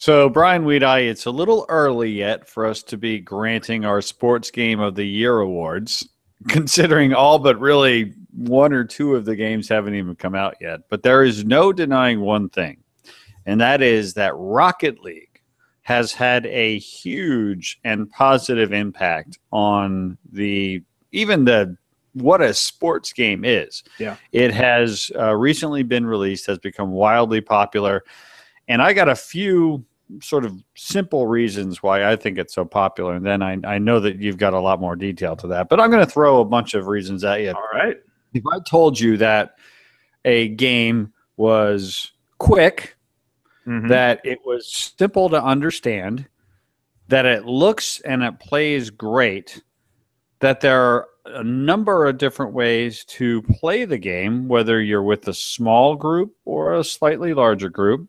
So, Brian Weedeye, it's a little early yet for us to be granting our Sports Game of the Year awards, considering all but really one or two of the games haven't even come out yet. But there is no denying one thing, and that is that Rocket League has had a huge and positive impact on what a sports game is. Yeah. It has recently been released, has become wildly popular, and I got a few sort of simple reasons why I think it's so popular. And then I know that you've got a lot more detail to that, but I'm going to throw a bunch of reasons at you. All right. If I told you that a game was quick, that it was simple to understand, that it looks and it plays great, that there are a number of different ways to play the game, whether you're with a small group or a slightly larger group,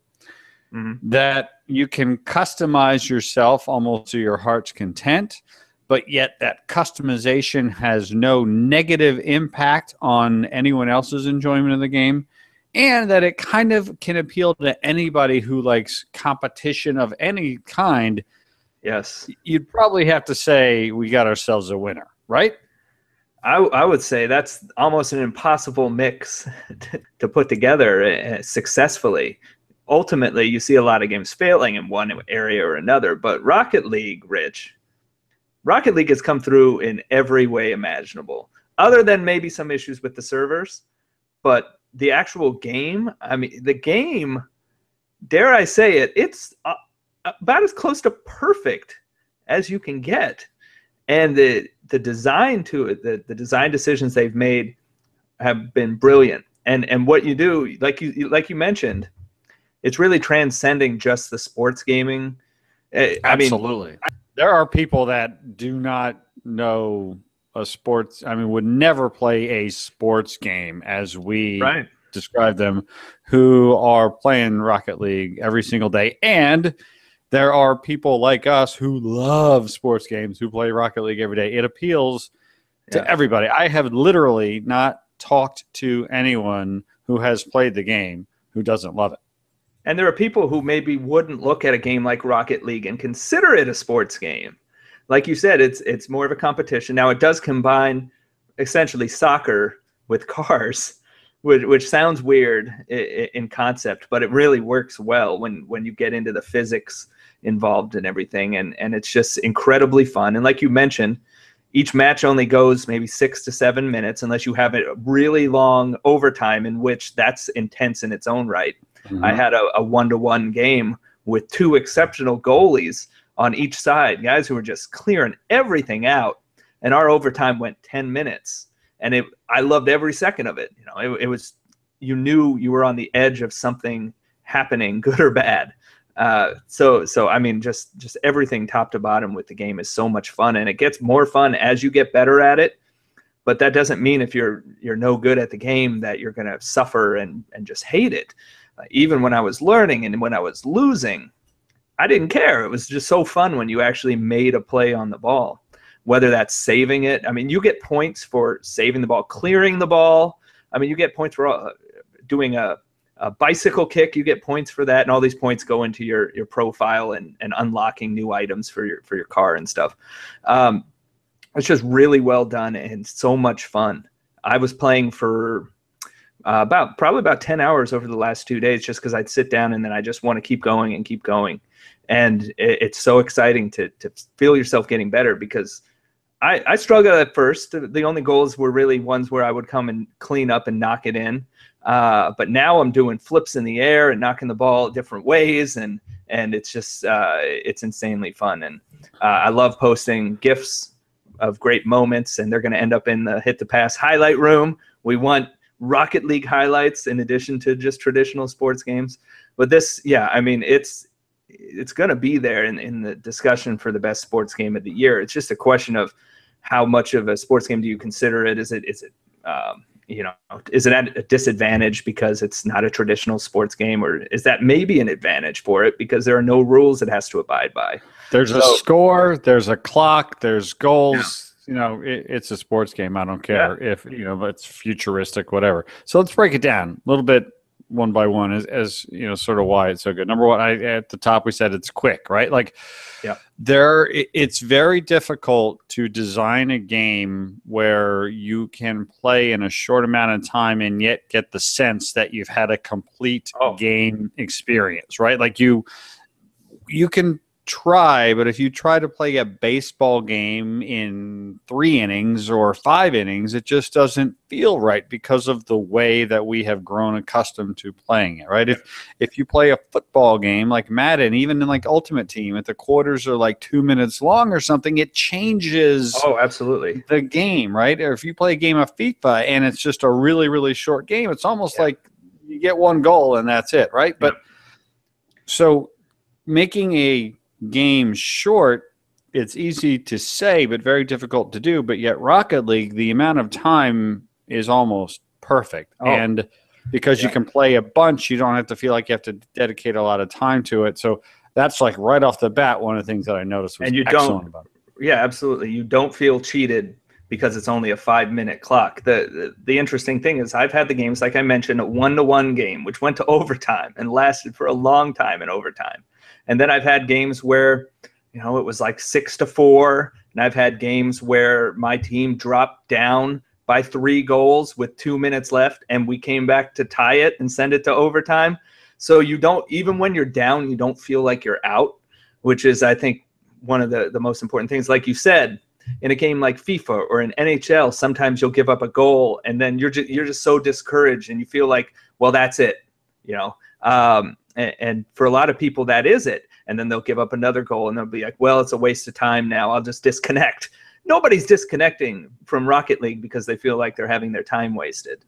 that you can customize yourself almost to your heart's content, but yet that customization has no negative impact on anyone else's enjoyment of the game, and that it kind of can appeal to anybody who likes competition of any kind. Yes. You'd probably have to say we got ourselves a winner, right? I would say that's almost an impossible mix to put together successfully. Ultimately, you see a lot of games failing in one area or another, but Rocket League has come through in every way imaginable, other than maybe some issues with the servers. But the actual game, the game, dare I say it, it's about as close to perfect as you can get. And the design to it, the design decisions they've made have been brilliant. And what you do, like you mentioned, it's really transcending just the sports gaming. Absolutely. There are people that do not know would never play a sports game as we describe them, who are playing Rocket League every single day. And there are people like us who love sports games who play Rocket League every day. It appeals to everybody. I have literally not talked to anyone who has played the game who doesn't love it. And there are people who maybe wouldn't look at a game like Rocket League and consider it a sports game. Like you said, it's more of a competition. Now, it does combine essentially soccer with cars, which sounds weird in concept, but it really works well when you get into the physics involved and everything. And it's just incredibly fun. And like you mentioned, each match only goes maybe 6 to 7 minutes unless you have a really long overtime, in which that's intense in its own right. I had a 1-to-1 game with 2 exceptional goalies on each side, guys who were just clearing everything out. And our overtime went 10 minutes. And I loved every second of it. It was, you knew you were on the edge of something happening, good or bad. So just everything top to bottom with the game is so much fun, and it gets more fun as you get better at it. But that doesn't mean if you're no good at the game that you're going to suffer and just hate it. Even when I was learning and when I was losing, I didn't care. It was just so fun when you actually made a play on the ball, whether that's saving it. You get points for saving the ball, clearing the ball. You get points for doing a bicycle kick. You get points for that, and all these points go into your profile and unlocking new items for your car and stuff. It's just really well done and so much fun. I was playing for probably about 10 hours over the last 2 days, just because I'd sit down and then I just want to keep going and keep going. And it's so exciting to feel yourself getting better, because I struggled at first. The only goals were really ones where I would come and clean up and knock it in. But now I'm doing flips in the air and knocking the ball different ways. And it's just, it's insanely fun. And I love posting GIFs of great moments, and they're going to end up in the Hit the Pass highlight room. We want Rocket League highlights in addition to just traditional sports games. But this, it's going to be there in the discussion for the best sports game of the year. It's just a question of how much of a sports game do you consider it? Is it at a disadvantage because it's not a traditional sports game, or is that maybe an advantage for it because there are no rules it has to abide by? There's a score, there's a clock, there's goals. It's a sports game. I don't care if it's futuristic, whatever. So let's break it down a little bit one by one as sort of why it's so good. Number one, at the top we said it's quick, right? Like, yeah, it's very difficult to design a game where you can play in a short amount of time and yet get the sense that you've had a complete game experience, right? Like you can try, but if you try to play a baseball game in 3 innings or 5 innings, it just doesn't feel right because of the way that we have grown accustomed to playing it, right? If you play a football game like Madden, even in like Ultimate Team, if the quarters are like 2 minutes long or something, it changes absolutely the game, right? Or if you play a game of FIFA and it's just a really, really short game, it's almost like you get 1 goal and that's it, right? But so making a game short, it's easy to say but very difficult to do, but yet Rocket League, the amount of time is almost perfect. And because you can play a bunch, you don't have to feel like you have to dedicate a lot of time to it. So that's like right off the bat one of the things that I noticed was excellent about it. Yeah, absolutely. You don't feel cheated because it's only a 5-minute clock. The interesting thing is I've had the games, like I mentioned, a 1-to-1 game which went to overtime and lasted for a long time in overtime. And then I've had games where, it was like 6-4. And I've had games where my team dropped down by 3 goals with 2 minutes left, and we came back to tie it and send it to overtime. So you don't, even when you're down, you don't feel like you're out, which is, I think, one of the most important things. Like you said, in a game like FIFA or in NHL, sometimes you'll give up a goal, and then you're just so discouraged, and you feel like, well, that's it, And for a lot of people, that is it. And then they'll give up another goal and they'll be like, well, it's a waste of time now. I'll just disconnect. Nobody's disconnecting from Rocket League because they feel like they're having their time wasted.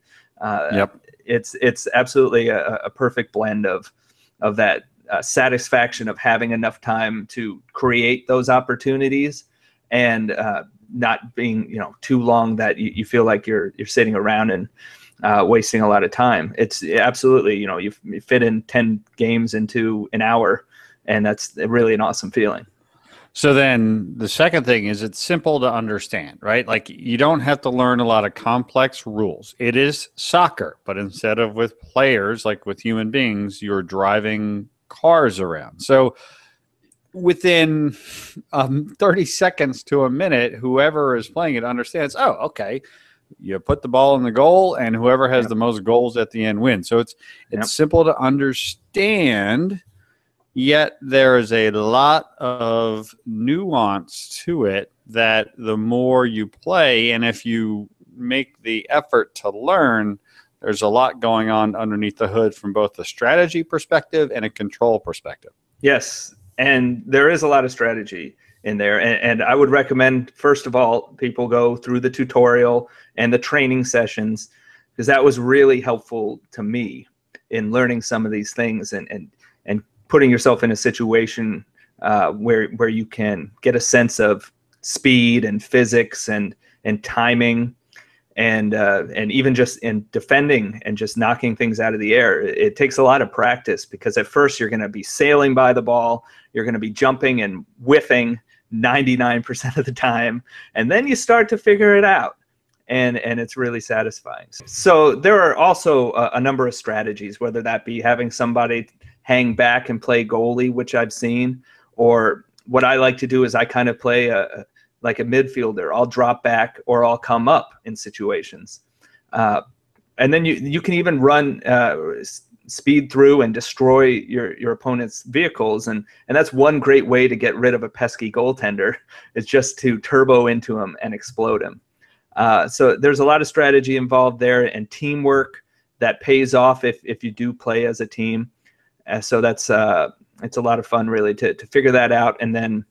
It's absolutely a perfect blend of that satisfaction of having enough time to create those opportunities and not being too long that you feel like you're sitting around and wasting a lot of time. It's absolutely, you fit in 10 games into an hour, and that's really an awesome feeling. So then the second thing is it's simple to understand, right? Like you don't have to learn a lot of complex rules. It is soccer, but instead of with players, like with human beings, you're driving cars around. So within 30 seconds to a minute, whoever is playing it understands, oh, okay, you put the ball in the goal, and whoever has the most goals at the end wins. So it's simple to understand, yet there is a lot of nuance to it that the more you play, and if you make the effort to learn, there's a lot going on underneath the hood from both a strategy perspective and a control perspective. Yes, and there is a lot of strategy in there. And I would recommend, first of all, people go through the tutorial and the training sessions, because that was really helpful to me in learning some of these things and putting yourself in a situation where you can get a sense of speed and physics and timing and even just in defending and just knocking things out of the air. It takes a lot of practice, because at first you're going to be sailing by the ball, you're going to be jumping and whiffing 99% of the time, and then you start to figure it out, and it's really satisfying. So there are also a number of strategies, whether that be having somebody hang back and play goalie, which I've seen, or what I like to do is I kind of play like a midfielder. I'll drop back or I'll come up in situations, and then you can even run speed through and destroy your opponent's vehicles, and that's one great way to get rid of a pesky goaltender, is just to turbo into him and explode him. So there's a lot of strategy involved there, and teamwork that pays off if you do play as a team. So that's it's a lot of fun, really, to figure that out, and then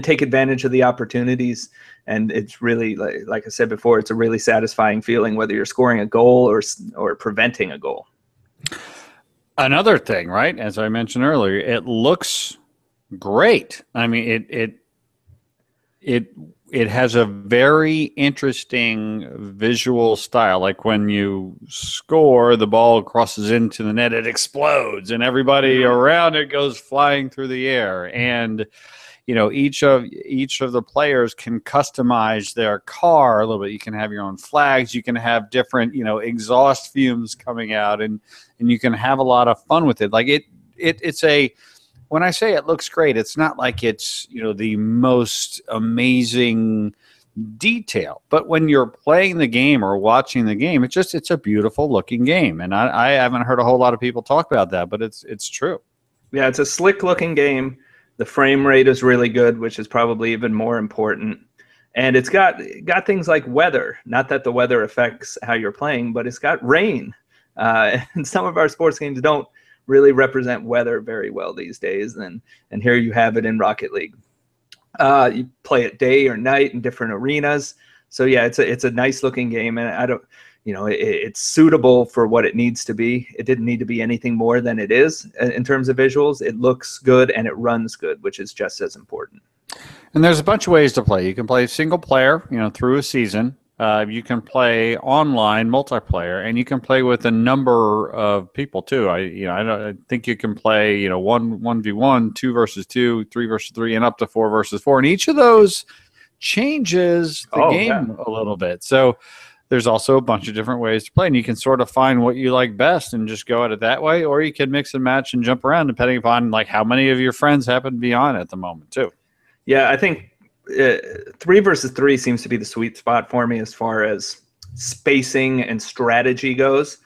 take advantage of the opportunities. And it's really, like I said before, it's a really satisfying feeling, whether you're scoring a goal or preventing a goal. Another thing, right? As I mentioned earlier, it looks great. I mean, it has a very interesting visual style. Like when you score, the ball crosses into the net, it explodes, and everybody around it goes flying through the air. And each of the players can customize their car a little bit. You can have your own flags. You can have different, exhaust fumes coming out, and you can have a lot of fun with it. Like it's when I say it looks great, it's not like it's, the most amazing detail, but when you're playing the game or watching the game, it's a beautiful looking game. And I haven't heard a whole lot of people talk about that, but it's true. Yeah, it's a slick looking game. The frame rate is really good, which is probably even more important. And it's got things like weather. Not that the weather affects how you're playing, but it's got rain. And some of our sports games don't really represent weather very well these days. And here you have it in Rocket League. You play it day or night in different arenas. So yeah, it's a nice looking game, and I don't, it's suitable for what it needs to be. It didn't need to be anything more than it is in terms of visuals. It looks good and it runs good, which is just as important. And there's a bunch of ways to play. You can play single player, through a season. You can play online multiplayer, and you can play with a number of people too. I think you can play 1v1, 2 versus 2, 3 versus 3, and up to 4 versus 4. And each of those changes the game a little bit. So there's also a bunch of different ways to play, and you can sort of find what you like best and just go at it that way, or you can mix and match and jump around depending upon like how many of your friends happen to be on at the moment too. Yeah, I think 3 versus 3 seems to be the sweet spot for me as far as spacing and strategy goes.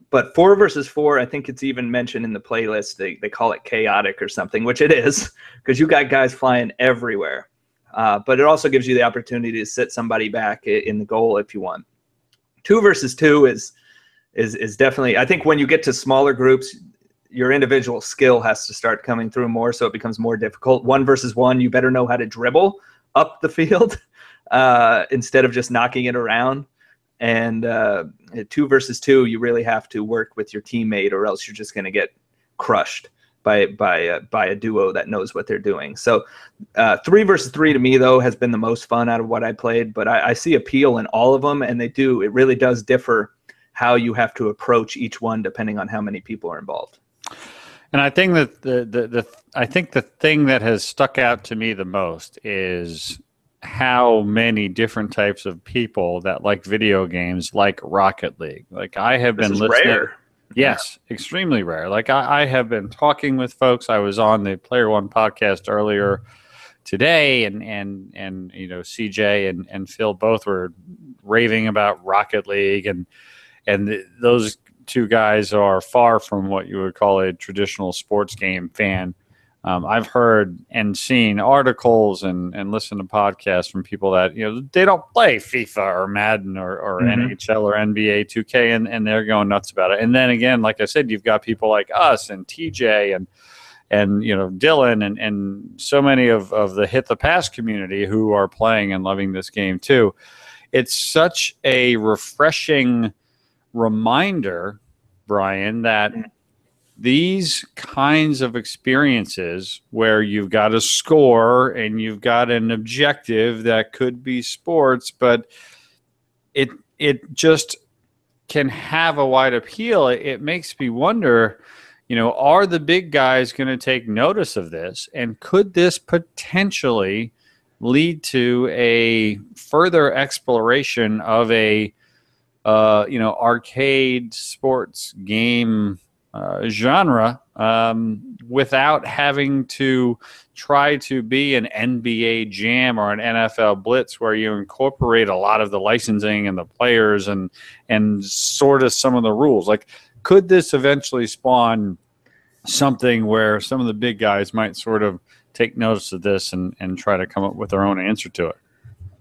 But 4 versus 4, I think it's even mentioned in the playlist. They call it chaotic or something, which it is, because you got guys flying everywhere. But it also gives you the opportunity to sit somebody back in the goal if you want. 2 versus 2 is definitely, I think when you get to smaller groups, your individual skill has to start coming through more, so it becomes more difficult. 1 versus 1, you better know how to dribble up the field instead of just knocking it around. And 2 versus 2, you really have to work with your teammate, or else you're just going to get crushed by a duo that knows what they're doing. So 3 versus 3 to me, though, has been the most fun out of what I played. But I see appeal in all of them, and it really does differ how you have to approach each one depending on how many people are involved. And I think that the thing that has stuck out to me the most is how many different types of people that like video games like Rocket League. Like I have been listening. Rare. Yes, extremely rare. Like I have been talking with folks. I was on the Player One podcast earlier today, and CJ and Phil both were raving about Rocket League, and those two guys are far from what you would call a traditional sports game fan. I've heard and seen articles and listened to podcasts from people that they don't play FIFA or Madden or NHL or NBA 2K, and they're going nuts about it. And then again, like I said, you've got people like us and TJ and Dylan and so many of the Hit the Pass community who are playing and loving this game too. It's such a refreshing reminder, Brian, that these kinds of experiences where you've got a score and you've got an objective that could be sports, but it just can have a wide appeal. It makes me wonder, are the big guys going to take notice of this? And could this potentially lead to a further exploration of a arcade sports game genre without having to try to be an NBA Jam or an NFL Blitz, where you incorporate a lot of the licensing and the players and sort of some of the rules? Like, could this eventually spawn something where some of the big guys might sort of take notice of this and try to come up with their own answer to it?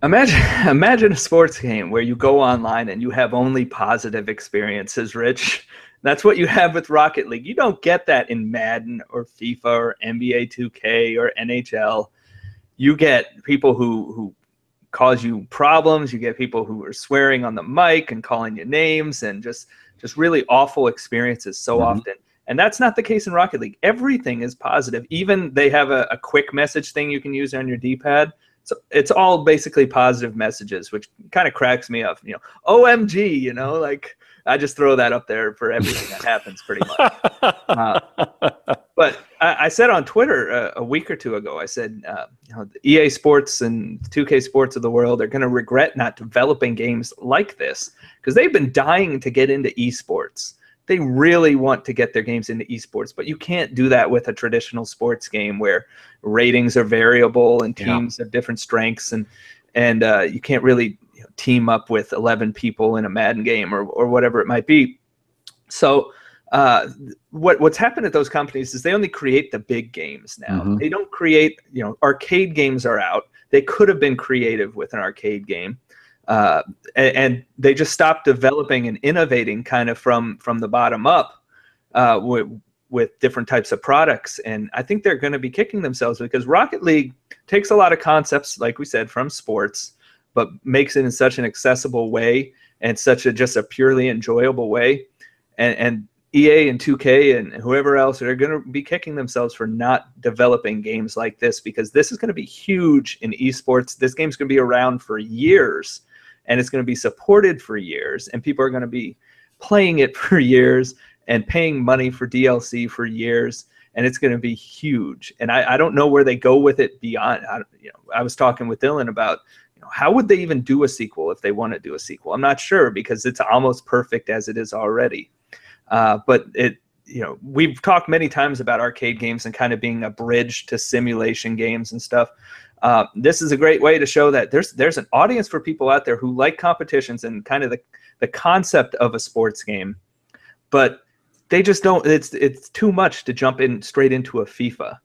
Imagine a sports game where you go online and you have only positive experiences, Rich. That's what you have with Rocket League. You don't get that in Madden or FIFA or NBA 2K or NHL. You get people who cause you problems. You get people who are swearing on the mic and calling you names, and just really awful experiences so often. And that's not the case in Rocket League. Everything is positive. Even they have a quick message thing you can use on your D-pad. So it's all basically positive messages, which kind of cracks me up. OMG, like I just throw that up there for everything that happens pretty much. But I said on Twitter a week or two ago, I said, the EA Sports and 2K Sports of the world are going to regret not developing games like this, because they've been dying to get into eSports. They really want to get their games into eSports, but you can't do that with a traditional sports game where ratings are variable and teams have different strengths, and you can't really team up with 11 people in a Madden game or whatever it might be. So what's happened at those companies is they only create the big games now. Mm-hmm. They don't create, arcade games are out. They could have been creative with an arcade game. And they just stopped developing and innovating kind of from the bottom up with different types of products. And I think they're going to be kicking themselves, because Rocket League takes a lot of concepts, like we said, from sports, but makes it in such an accessible way and just a purely enjoyable way. And EA and 2K and whoever else are going to be kicking themselves for not developing games like this, because this is going to be huge in esports. This game's going to be around for years, and it's going to be supported for years, and people are going to be playing it for years and paying money for DLC for years, and it's going to be huge. And I don't know where they go with it beyond. I was talking with Dylan about, how would they even do a sequel if they want to do a sequel? I'm not sure, because it's almost perfect as it is already. But we've talked many times about arcade games and kind of being a bridge to simulation games and stuff. This is a great way to show that there's an audience for people out there who like competitions and kind of the concept of a sports game, but they just don't. It's too much to jump in straight into a FIFA.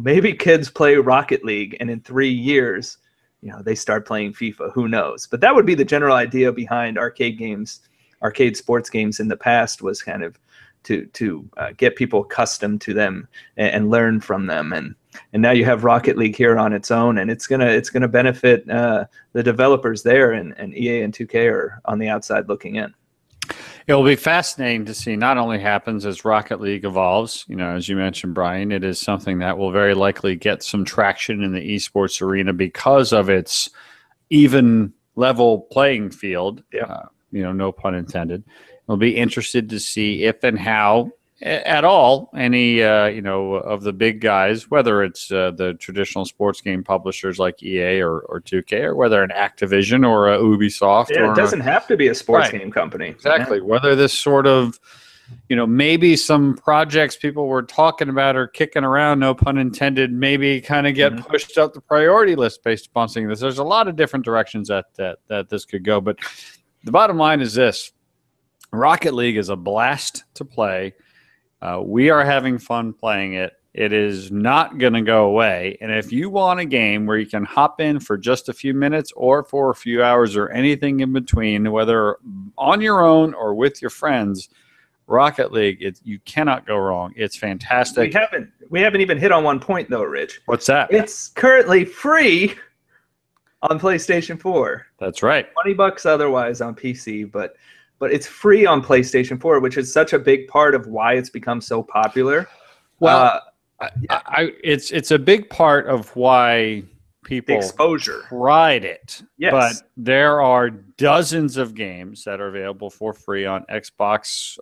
Maybe kids play Rocket League, and in 3 years, they start playing FIFA. Who knows? But that would be the general idea behind arcade games. Arcade sports games in the past was kind of to get people accustomed to them and learn from them, and now you have Rocket League here on its own, and it's gonna benefit the developers there, and EA and 2K are on the outside looking in. It will be fascinating to see not only happens as Rocket League evolves, as you mentioned, Brian, it is something that will very likely get some traction in the esports arena because of its even level playing field. Yeah. No pun intended. We'll be interested to see if and how at all any of the big guys, whether it's the traditional sports game publishers like EA or 2K, or whether an Activision or a Ubisoft. Yeah, it doesn't have to be a sports game company. Exactly. Yeah. Whether this sort of, maybe some projects people were talking about or kicking around, no pun intended, maybe kind of get pushed up the priority list based upon seeing this. There's a lot of different directions that this could go, but the bottom line is this: Rocket League is a blast to play. We are having fun playing it. It is not going to go away. And if you want a game where you can hop in for just a few minutes or for a few hours or anything in between, whether on your own or with your friends, Rocket League, you cannot go wrong. It's fantastic. We haven't even hit on one point, though, Rich. What's that? It's currently free on PlayStation 4. That's right. $20 otherwise on PC, but it's free on PlayStation 4, which is such a big part of why it's become so popular. Well, it's a big part of why people exposure tried it. Yes. But there are dozens of games that are available for free on Xbox,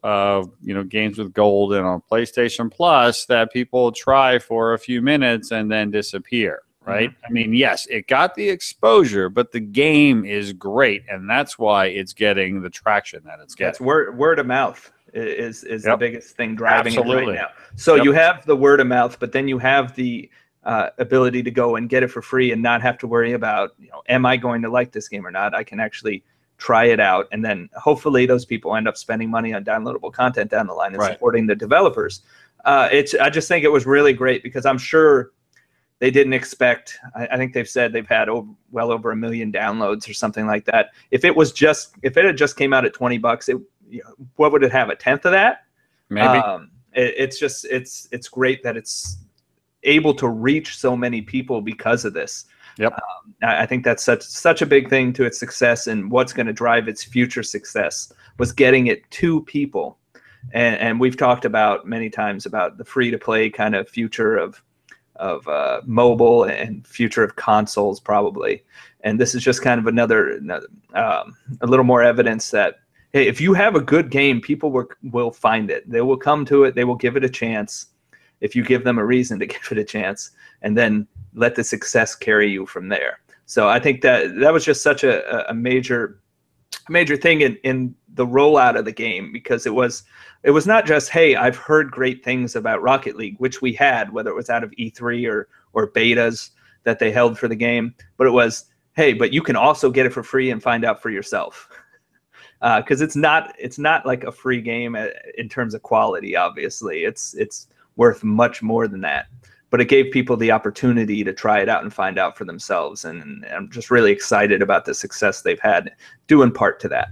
games with gold, and on PlayStation Plus that people try for a few minutes and then disappear. Right? I mean, yes, it got the exposure, but the game is great, and that's why it's getting the traction that it's getting. That's word of mouth is the biggest thing driving it right now. So you have the word of mouth, but then you have the ability to go and get it for free and not have to worry about, am I going to like this game or not? I can actually try it out, and then hopefully those people end up spending money on downloadable content down the line and supporting the developers. I just think it was really great, because I'm sure they didn't expect. I think they've said they've had well over 1 million downloads or something like that. If it had just came out at $20, what would it have? 1/10 of that? Maybe. It's great that it's able to reach so many people because of this. Yep. I think that's such a big thing to its success, and what's going to drive its future success was getting it to people. And we've talked about many times about the free to play kind of future of mobile and future of consoles probably, and this is just kind of another a little more evidence that, hey, if you have a good game, people will find it. They will come to it. They will give it a chance, if you give them a reason to give it a chance, and then let the success carry you from there. So I think that was just such a major thing in the rollout of the game, because it was not just, hey, I've heard great things about Rocket League, which we had, whether it was out of E3 or betas that they held for the game, but it was, hey, but you can also get it for free and find out for yourself. Because it's not like a free game in terms of quality. Obviously, it's worth much more than that. But it gave people the opportunity to try it out and find out for themselves. And I'm just really excited about the success they've had, due in part to that.